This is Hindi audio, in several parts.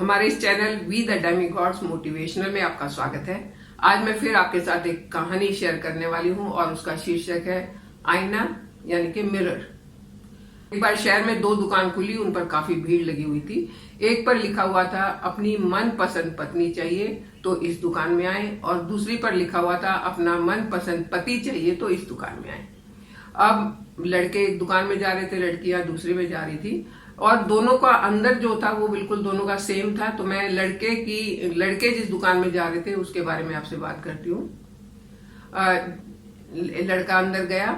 हमारे इस channel we the demigods motivational में आपका स्वागत है। आज मैं फिर आपके साथ एक कहानी शेयर करने वाली हूँ और उसका शीर्षक है आईना यानी कि मिरर। एक बार शहर में 2 दुकान खुली, उन पर काफी भीड़ लगी हुई थी। एक पर लिखा हुआ था अपनी मनपसंद पत्नी चाहिए तो इस दुकान में आए, और दूसरी पर लिखा हुआ था अपना मनपसंद पति चाहिए तो इस दुकान में आए। अब लड़के एक दुकान में जा रहे थे, लड़कियां दूसरे में जा रही थी, और दोनों का अंदर जो था वो बिल्कुल दोनों का सेम था। तो मैं लड़के जिस दुकान में जा रहे थे उसके बारे में आपसे बात करती हूँ। लड़का अंदर गया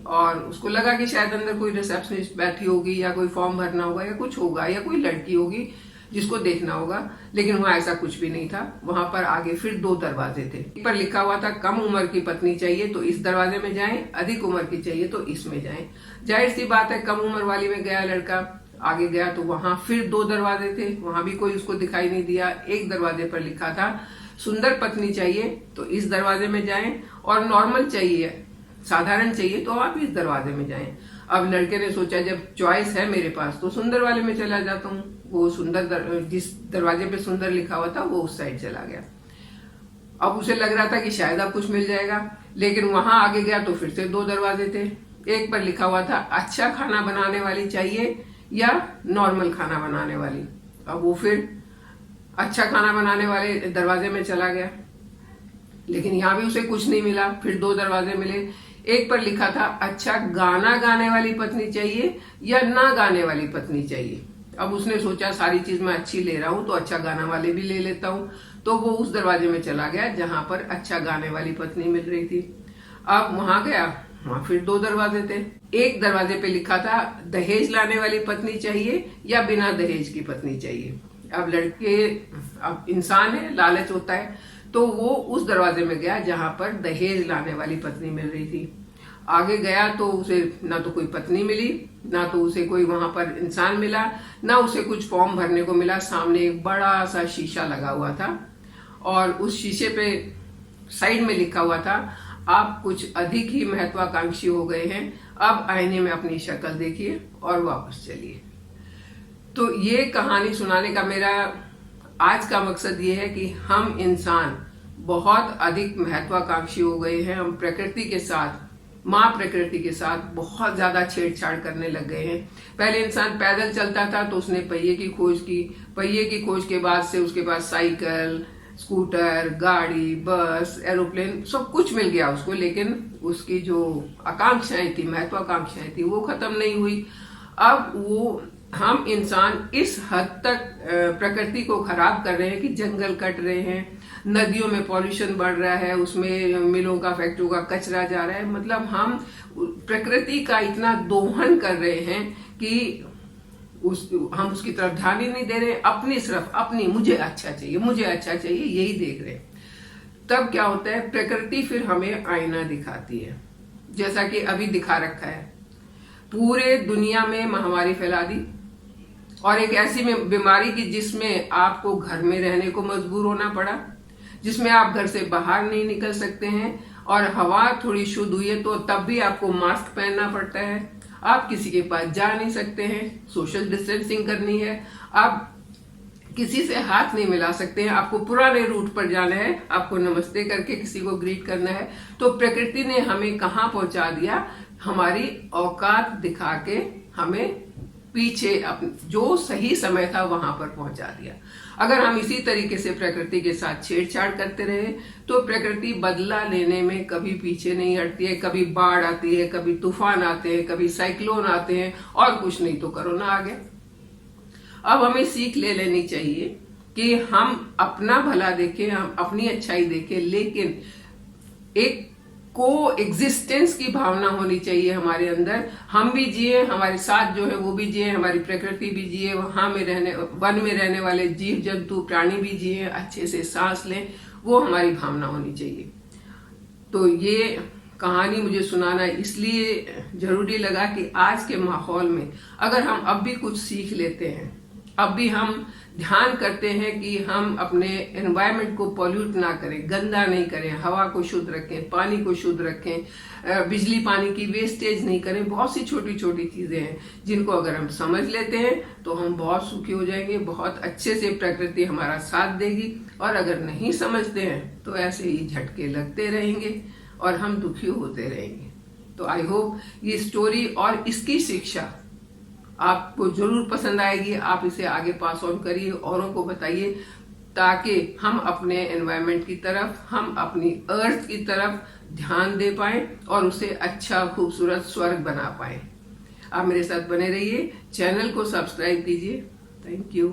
और उसको लगा कि शायद अंदर कोई रिसेप्शनिस्ट बैठी होगी या कोई फॉर्म भरना होगा या कुछ होगा या कोई लड़की होगी जिसको देखना होगा, लेकिन वहां ऐसा कुछ भी नहीं था। वहां पर आगे फिर 2 दरवाजे थे। एक पर लिखा हुआ था कम उम्र की पत्नी चाहिए तो इस दरवाजे में जाएं, अधिक उम्र की चाहिए तो इसमें जाएं। जाहिर सी बात है, कम उम्र वाली में गया लड़का। आगे गया तो वहां फिर 2 दरवाजे थे, वहां भी कोई उसको दिखाई नहीं दिया। एक दरवाजे पर लिखा था सुंदर पत्नी चाहिए तो इस दरवाजे में जाएं, और नॉर्मल चाहिए, साधारण चाहिए तो आप इस दरवाजे में जाएं। अब लड़के ने सोचा जब चॉइस है मेरे पास तो सुंदर वाले में चला जाता हूँ। वो जिस दरवाजे पे सुंदर लिखा हुआ था वो उस साइड चला गया। अब उसे लग रहा था कि शायद अब कुछ मिल जाएगा, लेकिन वहां आगे गया तो फिर से 2 दरवाजे थे। एक पर लिखा हुआ था अच्छा खाना बनाने वाली चाहिए या नॉर्मल खाना बनाने वाली। अब वो फिर अच्छा खाना बनाने वाले दरवाजे में चला गया, लेकिन यहाँ भी उसे कुछ नहीं मिला। फिर 2 दरवाजे मिले। एक पर लिखा था अच्छा गाना गाने वाली पत्नी चाहिए या ना गाने वाली पत्नी चाहिए। अब उसने सोचा सारी चीज मैं अच्छी ले रहा हूं तो अच्छा गाना वाले भी ले लेता हूं, तो वो उस दरवाजे में चला गया जहां पर अच्छा गाने वाली पत्नी मिल रही थी। अब वहां गया, वहां फिर 2 दरवाजे थे। एक दरवाजे पे लिखा था दहेज लाने वाली पत्नी चाहिए या बिना दहेज की पत्नी चाहिए। अब इंसान है, लालच होता है, तो वो उस दरवाजे में गया जहां पर दहेज लाने वाली पत्नी मिल रही थी। आगे गया तो उसे ना तो कोई पत्नी मिली, ना तो उसे कोई वहां पर इंसान मिला, ना उसे कुछ फॉर्म भरने को मिला। सामने एक बड़ा सा शीशा लगा हुआ था और उस शीशे पे साइड में लिखा हुआ था आप कुछ अधिक ही महत्वाकांक्षी हो गए हैं, अब आईने में अपनी शक्ल देखिए और वापस चलिए। तो ये कहानी सुनाने का मेरा आज का मकसद ये है कि हम इंसान बहुत अधिक महत्वाकांक्षी हो गए हैं। हम प्रकृति के साथ, माँ प्रकृति के साथ बहुत ज्यादा छेड़छाड़ करने लग गए हैं। पहले इंसान पैदल चलता था तो उसने पहिए की खोज की। पहिए की खोज के बाद से उसके पास साइकिल, स्कूटर, गाड़ी, बस, एरोप्लेन सब कुछ मिल गया उसको, लेकिन उसकी जो आकांक्षाएं थी, महत्वाकांक्षाएं थी, वो खत्म नहीं हुई। अब हम इंसान इस हद तक प्रकृति को खराब कर रहे हैं कि जंगल कट रहे हैं, नदियों में पॉल्यूशन बढ़ रहा है, उसमें मिलों का, फैक्ट्रियों का कचरा जा रहा है। मतलब हम प्रकृति का इतना दोहन कर रहे हैं कि हम उसकी तरफ ध्यान ही नहीं दे रहे, अपनी मुझे अच्छा चाहिए, मुझे अच्छा चाहिए, यही देख रहे हैं। तब क्या होता है, प्रकृति फिर हमें आईना दिखाती है, जैसा कि अभी दिखा रखा है। पूरे दुनिया में महामारी फैला दी, और एक ऐसी बीमारी की जिसमें आपको घर में रहने को मजबूर होना पड़ा, जिसमें आप घर से बाहर नहीं निकल सकते हैं, और हवा थोड़ी शुद्ध हुई है तो तब भी आपको मास्क पहनना पड़ता है। आप किसी के पास जा नहीं सकते हैं, सोशल डिस्टेंसिंग करनी है, आप किसी से हाथ नहीं मिला सकते हैं, आपको पुराने रूट पर जाना है, आपको नमस्ते करके किसी को ग्रीट करना है। तो प्रकृति ने हमें कहाँ पहुंचा दिया, हमारी औकात दिखा के हमें पीछे जो सही समय था वहां पर पहुंचा दिया। अगर हम इसी तरीके से प्रकृति के साथ छेड़छाड़ करते रहे तो प्रकृति बदला लेने में कभी पीछे नहीं हटती है। कभी बाढ़ आती है, कभी तूफान आते हैं, कभी साइक्लोन आते हैं, और कुछ नहीं तो कोरोना आ गया। अब हमें सीख ले लेनी चाहिए कि हम अपना भला देखें, हम अपनी अच्छाई देखें, लेकिन एक को एग्जिस्टेंस की भावना होनी चाहिए हमारे अंदर। हम भी जिए, हमारे साथ जो है वो भी जिए, हमारी प्रकृति भी जिए, वन में रहने वाले जीव जंतु प्राणी भी जिए, अच्छे से सांस लें, वो हमारी भावना होनी चाहिए। तो ये कहानी मुझे सुनाना इसलिए जरूरी लगा कि आज के माहौल में अगर हम अब भी कुछ सीख लेते हैं, अब भी हम ध्यान करते हैं कि हम अपने एनवायरनमेंट को पॉल्यूट ना करें, गंदा नहीं करें, हवा को शुद्ध रखें, पानी को शुद्ध रखें, बिजली पानी की वेस्टेज नहीं करें। बहुत सी छोटी छोटी चीजें हैं जिनको अगर हम समझ लेते हैं तो हम बहुत सुखी हो जाएंगे, बहुत अच्छे से प्रकृति हमारा साथ देगी। और अगर नहीं समझते हैं तो ऐसे ही झटके लगते रहेंगे और हम दुखी होते रहेंगे। तो आई होप ये स्टोरी और इसकी शिक्षा आपको जरूर पसंद आएगी। आप इसे आगे पास ऑन करिए, औरों को बताइए, ताकि हम अपने एनवायरनमेंट की तरफ, हम अपनी अर्थ की तरफ ध्यान दे पाए और उसे अच्छा खूबसूरत स्वर्ग बना पाए। आप मेरे साथ बने रहिए, चैनल को सब्सक्राइब कीजिए। Thank you.